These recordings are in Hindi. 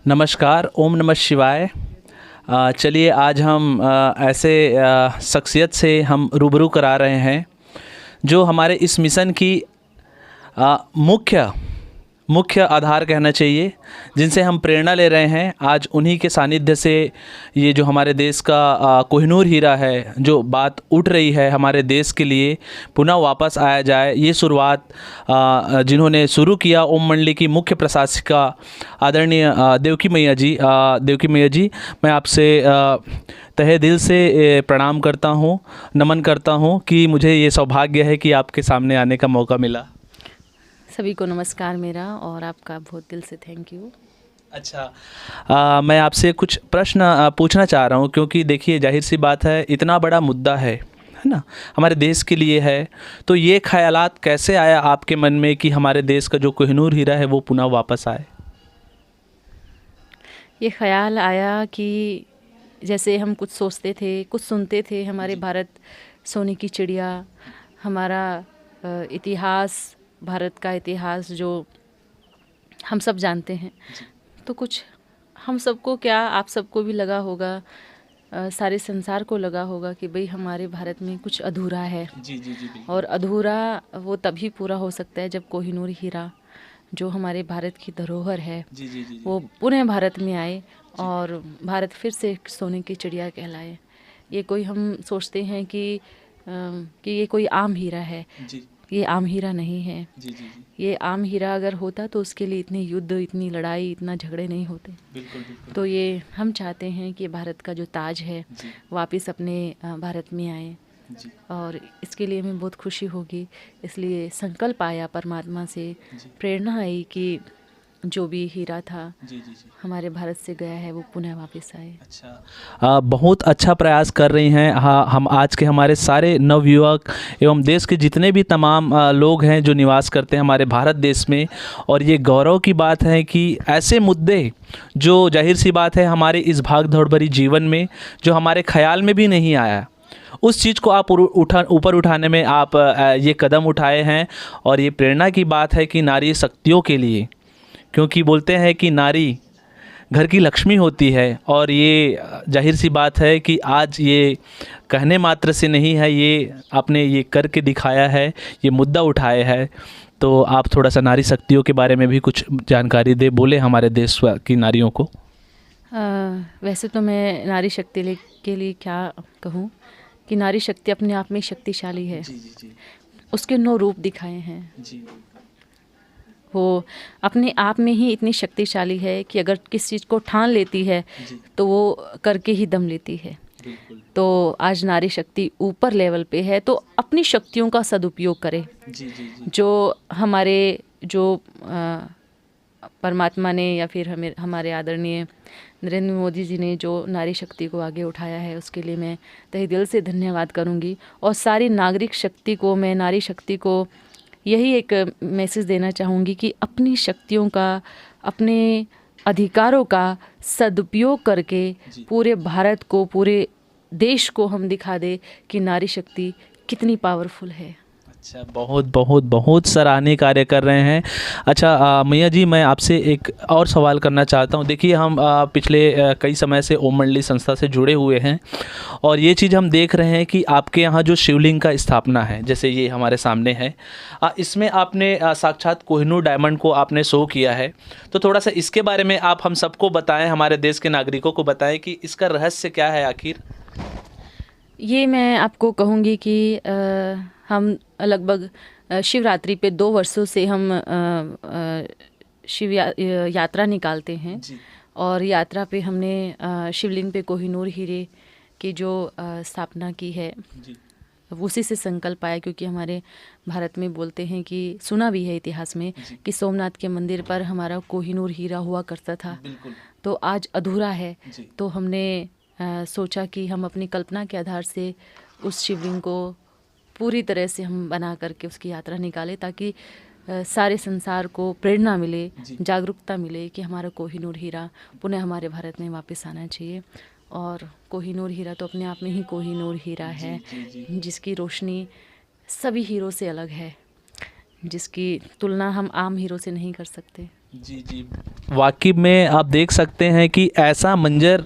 नमस्कार, ओम नमः शिवाय। चलिए आज हम ऐसे शख्सियत से हम रूबरू करा रहे हैं जो हमारे इस मिशन की मुख्य मुख्य आधार कहना चाहिए, जिनसे हम प्रेरणा ले रहे हैं। आज उन्हीं के सानिध्य से ये जो हमारे देश का कोहिनूर हीरा है, जो बात उठ रही है हमारे देश के लिए पुनः वापस आया जाए, ये शुरुआत जिन्होंने शुरू किया ओम मंडली की मुख्य प्रशासिका आदरणीय देवकी मैया जी, मैं आपसे तहे दिल से प्रणाम करता हूँ, नमन करता हूँ कि मुझे ये सौभाग्य है कि आपके सामने आने का मौका मिला। सभी को नमस्कार मेरा, और आपका बहुत दिल से थैंक यू। अच्छा, मैं आपसे कुछ प्रश्न पूछना चाह रहा हूँ, क्योंकि देखिए जाहिर सी बात है, इतना बड़ा मुद्दा है ना, हमारे देश के लिए है। तो ये ख्यालात कैसे आया आपके मन में कि हमारे देश का जो कोहिनूर हीरा है वो पुनः वापस आए? ये ख्याल आया कि जैसे हम कुछ सोचते थे, कुछ सुनते थे, हमारे भारत सोने की चिड़िया, हमारा इतिहास, भारत का इतिहास जो हम सब जानते हैं, तो कुछ हम सबको क्या, आप सबको भी लगा होगा, सारे संसार को लगा होगा कि भाई हमारे भारत में कुछ अधूरा है। जी। और अधूरा वो तभी पूरा हो सकता है जब कोहिनूर हीरा, जो हमारे भारत की धरोहर है, जी। वो पुनः भारत में आए और भारत फिर से एक सोने की चिड़िया कहलाए। ये कोई हम सोचते हैं कि ये कोई आम हीरा है। जी ये आम हीरा नहीं है। जी। ये आम हीरा अगर होता तो उसके लिए इतने युद्ध, इतनी लड़ाई, इतना झगड़े नहीं होते। बिल्कुल। तो ये हम चाहते हैं कि भारत का जो ताज है वापस अपने भारत में आए, और इसके लिए हमें बहुत खुशी होगी। इसलिए संकल्प आया परमात्मा से, प्रेरणा आई कि जो भी हीरा था हमारे भारत से गया है वो पुनः वापस आए। अच्छा, बहुत अच्छा प्रयास कर रही हैं। हाँ, हम आज के हमारे सारे नवयुवक एवं देश के जितने भी तमाम लोग हैं जो निवास करते हैं हमारे भारत देश में, और ये गौरव की बात है कि ऐसे मुद्दे जो जाहिर सी बात है हमारे इस भाग दौड़ भरी जीवन में जो हमारे ख्याल में भी नहीं आया, उस चीज़ को आप ऊपर उठाने में आप ये कदम उठाए हैं। और ये प्रेरणा की बात है कि नारी शक्तियों के लिए, क्योंकि बोलते हैं कि नारी घर की लक्ष्मी होती है, और ये जाहिर सी बात है कि आज ये कहने मात्र से नहीं है, ये आपने ये करके दिखाया है, ये मुद्दा उठाया है। तो आप थोड़ा सा नारी शक्तियों के बारे में भी कुछ जानकारी दे बोले हमारे देश की नारियों को। वैसे तो मैं नारी शक्ति के लिए क्या कहूँ कि नारी शक्ति अपने आप में शक्तिशाली है। जी। उसके 9 रूप दिखाए हैं। जी। वो अपने आप में ही इतनी शक्तिशाली है कि अगर किस चीज़ को ठान लेती है तो वो करके ही दम लेती है। तो आज नारी शक्ति ऊपर लेवल पे है, तो अपनी शक्तियों का सदुपयोग करें। जो हमारे जो परमात्मा ने या फिर हमारे आदरणीय नरेंद्र मोदी जी ने जो नारी शक्ति को आगे उठाया है, उसके लिए मैं तहे दिल से धन्यवाद करूंगी। और सारी नागरिक शक्ति को, मैं नारी शक्ति को यही एक मैसेज देना चाहूँगी कि अपनी शक्तियों का, अपने अधिकारों का सदुपयोग करके पूरे भारत को, पूरे देश को हम दिखा दे कि नारी शक्ति कितनी पावरफुल है। अच्छा, बहुत सराहनीय कार्य कर रहे हैं। अच्छा मैया जी, मैं आपसे एक और सवाल करना चाहता हूं। देखिए हम पिछले कई समय से ओम मंडली संस्था से जुड़े हुए हैं, और ये चीज़ हम देख रहे हैं कि आपके यहाँ जो शिवलिंग का स्थापना है, जैसे ये हमारे सामने है, इसमें आपने साक्षात कोहिनूर डायमंड को आपने शो किया है। तो थोड़ा सा इसके बारे में आप हम सबको बताएं, हमारे देश के नागरिकों को बताएं कि इसका रहस्य क्या है आखिर। ये मैं आपको कहूँगी कि हम लगभग शिवरात्रि पे 2 वर्षों से हम शिव यात्रा निकालते हैं। और यात्रा पे हमने शिवलिंग पे कोहिनूर हीरे की जो स्थापना की है, उसी से संकल्प आया। क्योंकि हमारे भारत में बोलते हैं कि सुना भी है इतिहास में कि सोमनाथ के मंदिर पर हमारा कोहिनूर हीरा हुआ करता था। तो आज अधूरा है, तो हमने सोचा कि हम अपनी कल्पना के आधार से उस शिवलिंग को पूरी तरह से हम बना करके उसकी यात्रा निकालें, ताकि सारे संसार को प्रेरणा मिले, जागरूकता मिले कि हमारा कोहिनूर हीरा पुनः हमारे भारत में वापस आना चाहिए। और कोहिनूर हीरा तो अपने आप में ही कोहिनूर हीरा है, जिसकी रोशनी सभी हीरो से अलग है, जिसकी तुलना हम आम हीरो से नहीं कर सकते। जी जी, वाकई में आप देख सकते हैं कि ऐसा मंजर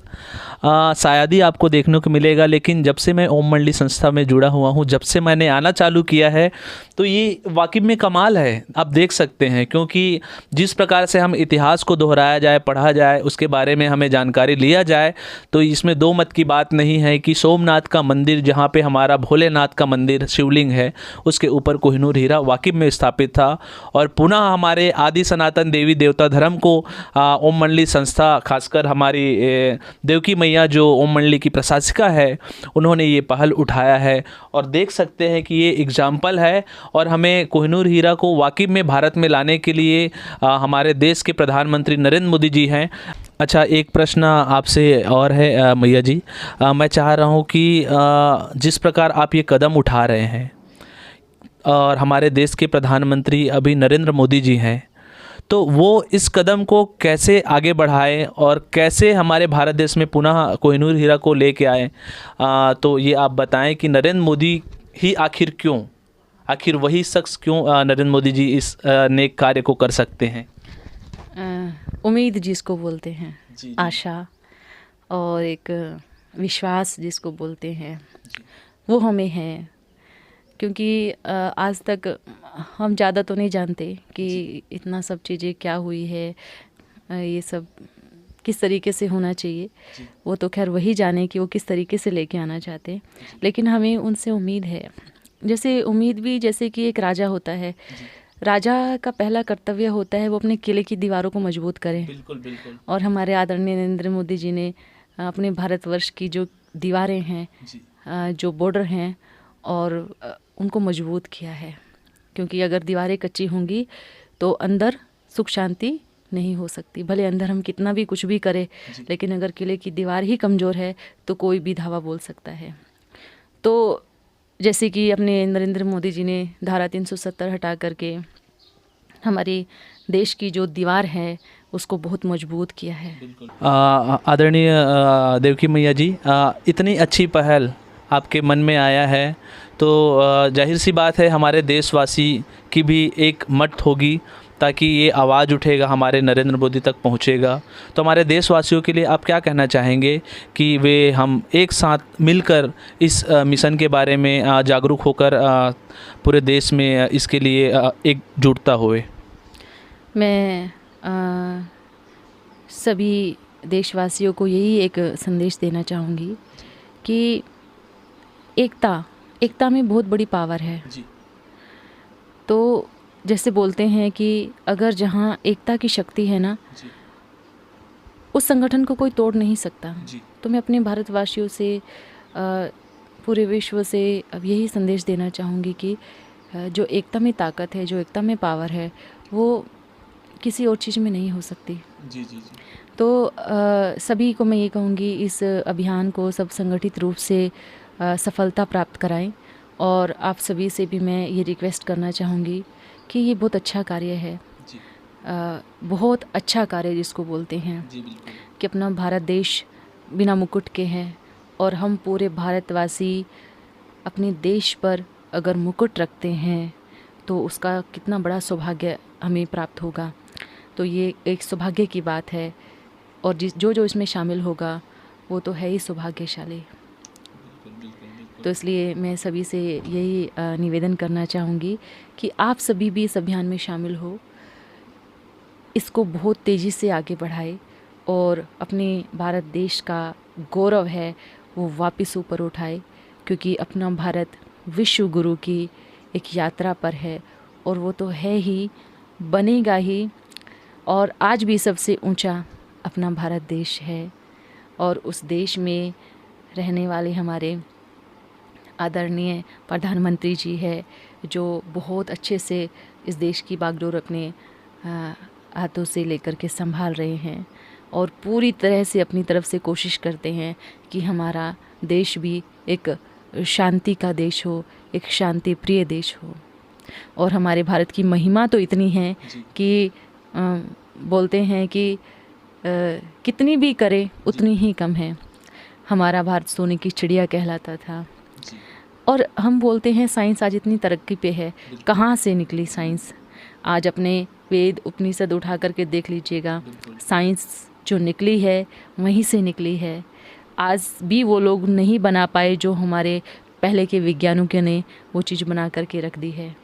शायद ही आपको देखने को मिलेगा। लेकिन जब से मैं ओम मंडली संस्था में जुड़ा हुआ हूँ, जब से मैंने आना चालू किया है, तो ये वाकई में कमाल है। आप देख सकते हैं, क्योंकि जिस प्रकार से हम इतिहास को दोहराया जाए, पढ़ा जाए, उसके बारे में हमें जानकारी लिया जाए, तो इसमें दो मत की बात नहीं है कि सोमनाथ का मंदिर, जहाँ पे हमारा भोलेनाथ का मंदिर शिवलिंग है, उसके ऊपर कोहिनूर हीरा वाकई में स्थापित था। और पुनः हमारे आदि सनातन देवी देवता धर्म को ओम मंडली संस्था, खासकर हमारी देवकी मैया जो ओम मंडली की प्रशासिका है, उन्होंने ये पहल उठाया है। और देख सकते हैं कि ये एग्जाम्पल है। और हमें कोहिनूर हीरा को वाकई में भारत में लाने के लिए हमारे देश के प्रधानमंत्री नरेंद्र मोदी जी हैं। अच्छा, एक प्रश्न आपसे और है मैया जी, मैं चाह रहा हूँ कि जिस प्रकार आप ये कदम उठा रहे हैं और हमारे देश के प्रधानमंत्री अभी नरेंद्र मोदी जी हैं, तो वो इस कदम को कैसे आगे बढ़ाएं और कैसे हमारे भारत देश में पुनः कोहिनूर हीरा को लेके आए, तो ये आप बताएं कि नरेंद्र मोदी ही आखिर क्यों, आखिर वही शख्स क्यों नरेंद्र मोदी जी इस नेक कार्य को कर सकते हैं। उम्मीद जिसको बोलते हैं, जी। आशा और एक विश्वास जिसको बोलते हैं, वो हमें है। क्योंकि आज तक हम ज़्यादा तो नहीं जानते कि इतना सब चीज़ें क्या हुई है, ये सब किस तरीके से होना चाहिए। वो तो खैर वही जाने कि वो किस तरीके से लेके आना चाहते हैं, लेकिन हमें उनसे उम्मीद है। जैसे उम्मीद भी, जैसे कि एक राजा होता है, राजा का पहला कर्तव्य होता है वो अपने किले की दीवारों को मजबूत करें। बिल्कुल बिल्कुल। और हमारे आदरणीय नरेंद्र मोदी जी ने अपने भारतवर्ष की जो दीवारें हैं, जो बॉर्डर हैं, और उनको मजबूत किया है। क्योंकि अगर दीवारें कच्ची होंगी तो अंदर सुख शांति नहीं हो सकती। भले अंदर हम कितना भी कुछ भी करें, लेकिन अगर किले की दीवार ही कमज़ोर है तो कोई भी धावा बोल सकता है। तो जैसे कि अपने नरेंद्र मोदी जी ने धारा 370 हटा करके हमारे देश की जो दीवार है उसको बहुत मजबूत किया है। आदरणीय देवकी मैया जी, इतनी अच्छी पहल आपके मन में आया है, तो जाहिर सी बात है हमारे देशवासी की भी एक मत होगी, ताकि ये आवाज़ उठेगा, हमारे नरेंद्र मोदी तक पहुँचेगा। तो हमारे देशवासियों के लिए आप क्या कहना चाहेंगे कि वे हम एक साथ मिलकर इस मिशन के बारे में जागरूक होकर पूरे देश में इसके लिए एकजुटता होए। मैं सभी देशवासियों को यही एक संदेश देना चाहूँगी कि एकता में बहुत बड़ी पावर है। जी। तो जैसे बोलते हैं कि अगर जहाँ एकता की शक्ति है ना, जी। उस संगठन को कोई तोड़ नहीं सकता। जी। तो मैं अपने भारतवासियों से, पूरे विश्व से अब यही संदेश देना चाहूँगी कि जो एकता में ताकत है, जो एकता में पावर है, वो किसी और चीज़ में नहीं हो सकती। जी जी जी। तो सभी को मैं ये कहूँगी, इस अभियान को सब संगठित रूप से सफलता प्राप्त कराएं। और आप सभी से भी मैं ये रिक्वेस्ट करना चाहूँगी कि ये बहुत अच्छा कार्य है। जी। बहुत अच्छा कार्य जिसको बोलते हैं। जी बिल्कुल। कि अपना भारत देश बिना मुकुट के हैं, और हम पूरे भारतवासी अपने देश पर अगर मुकुट रखते हैं तो उसका कितना बड़ा सौभाग्य हमें प्राप्त होगा। तो ये एक सौभाग्य की बात है, और जो इसमें शामिल होगा वो तो है ही सौभाग्यशाली। तो इसलिए मैं सभी से यही निवेदन करना चाहूँगी कि आप सभी भी इस अभियान में शामिल हो, इसको बहुत तेज़ी से आगे बढ़ाए, और अपने भारत देश का गौरव है वो वापस ऊपर उठाए। क्योंकि अपना भारत विश्व गुरु की एक यात्रा पर है, और वो तो है ही, बनेगा ही। और आज भी सबसे ऊंचा अपना भारत देश है, और उस देश में रहने वाले हमारे आदरणीय प्रधानमंत्री जी है, जो बहुत अच्छे से इस देश की बागडोर अपने हाथों से लेकर के संभाल रहे हैं, और पूरी तरह से अपनी तरफ से कोशिश करते हैं कि हमारा देश भी एक शांति का देश हो, एक शांति प्रिय देश हो। और हमारे भारत की महिमा तो इतनी है कि बोलते हैं कि कितनी भी करे उतनी ही कम है। हमारा भारत सोने की चिड़िया कहलाता था। और हम बोलते हैं साइंस आज इतनी तरक्की पे है, कहाँ से निकली साइंस। आज अपने वेद उपनिषद उठा करके देख लीजिएगा, साइंस जो निकली है वहीं से निकली है। आज भी वो लोग नहीं बना पाए जो हमारे पहले के वैज्ञानिकों ने वो चीज़ बना करके रख दी है।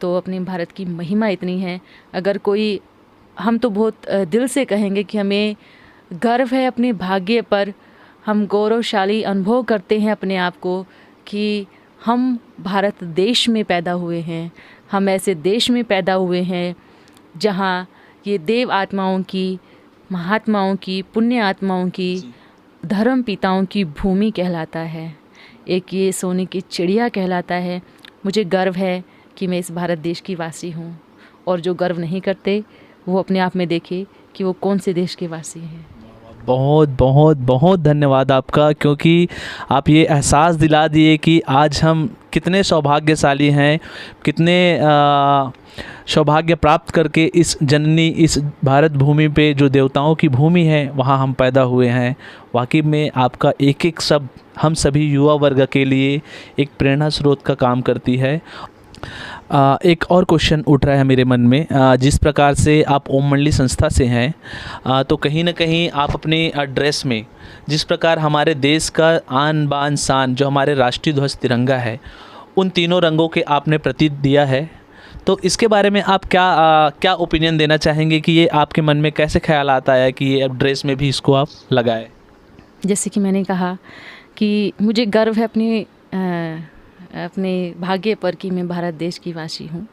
तो अपने भारत की महिमा इतनी है, अगर कोई, हम तो बहुत दिल से कहेंगे कि हमें गर्व है अपने भाग्य पर, हम गौरवशाली अनुभव करते हैं अपने आप को कि हम भारत देश में पैदा हुए हैं, हम ऐसे देश में पैदा हुए हैं जहाँ ये देव आत्माओं की, महात्माओं की, पुण्य आत्माओं की, धर्म पिताओं की भूमि कहलाता है, एक ये सोने की चिड़िया कहलाता है। मुझे गर्व है कि मैं इस भारत देश की वासी हूँ, और जो गर्व नहीं करते वो अपने आप में देखे कि वो कौन से देश के वासी हैं। बहुत बहुत बहुत धन्यवाद आपका, क्योंकि आप ये एहसास दिला दिए कि आज हम कितने सौभाग्यशाली हैं, कितने सौभाग्य प्राप्त करके इस जननी, इस भारत भूमि पे जो देवताओं की भूमि है वहाँ हम पैदा हुए हैं। वाकई में आपका एक एक शब्द हम सभी युवा वर्ग के लिए एक प्रेरणा स्रोत का काम करती है। एक और क्वेश्चन उठ रहा है मेरे मन में, जिस प्रकार से आप ओम मंडली संस्था से हैं, तो कहीं ना कहीं आप अपने ड्रेस में जिस प्रकार हमारे देश का आन बान शान जो हमारे राष्ट्रीय ध्वज तिरंगा है, उन तीनों रंगों के आपने प्रतीक दिया है, तो इसके बारे में आप क्या ओपिनियन देना चाहेंगे कि ये आपके मन में कैसे ख्याल आता है कि ये अब ड्रेस में भी इसको आप लगाएं? जैसे कि मैंने कहा कि मुझे गर्व है अपने भाग्य पर कि मैं भारत देश की वासी हूँ,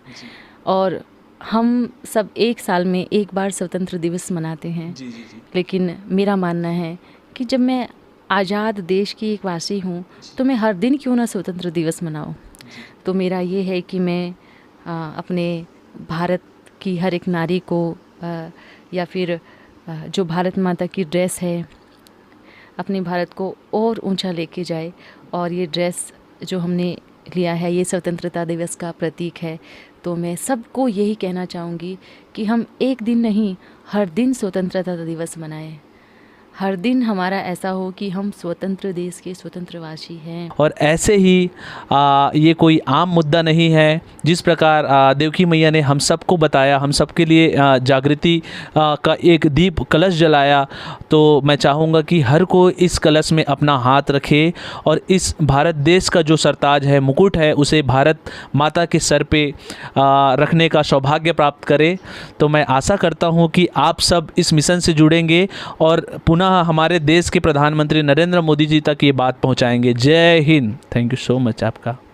और हम सब एक साल में एक बार स्वतंत्र दिवस मनाते हैं। लेकिन मेरा मानना है कि जब मैं आज़ाद देश की एक वासी हूँ तो मैं हर दिन क्यों ना स्वतंत्र दिवस मनाऊँ। तो मेरा ये है कि मैं अपने भारत की हर एक नारी को या फिर जो भारत माता की ड्रेस है, अपने भारत को और ऊंचा लेके जाए। और ये ड्रेस जो हमने लिया है ये स्वतंत्रता दिवस का प्रतीक है। तो मैं सबको यही कहना चाहूँगी कि हम एक दिन नहीं, हर दिन स्वतंत्रता दिवस मनाएं। हर दिन हमारा ऐसा हो कि हम स्वतंत्र देश के स्वतंत्रवासी हैं। और ऐसे ही ये कोई आम मुद्दा नहीं है। जिस प्रकार देवकी मैया ने हम सबको बताया, हम सबके लिए जागृति का एक दीप कलश जलाया, तो मैं चाहूँगा कि हर कोई इस कलश में अपना हाथ रखे और इस भारत देश का जो सरताज है, मुकुट है, उसे भारत माता के सर पे रखने का सौभाग्य प्राप्त करे। तो मैं आशा करता हूँ कि आप सब इस मिशन से जुड़ेंगे और पुनः हमारे देश के प्रधानमंत्री नरेंद्र मोदी जी तक ये बात पहुंचाएंगे। जय Hind. Thank you so much आपका।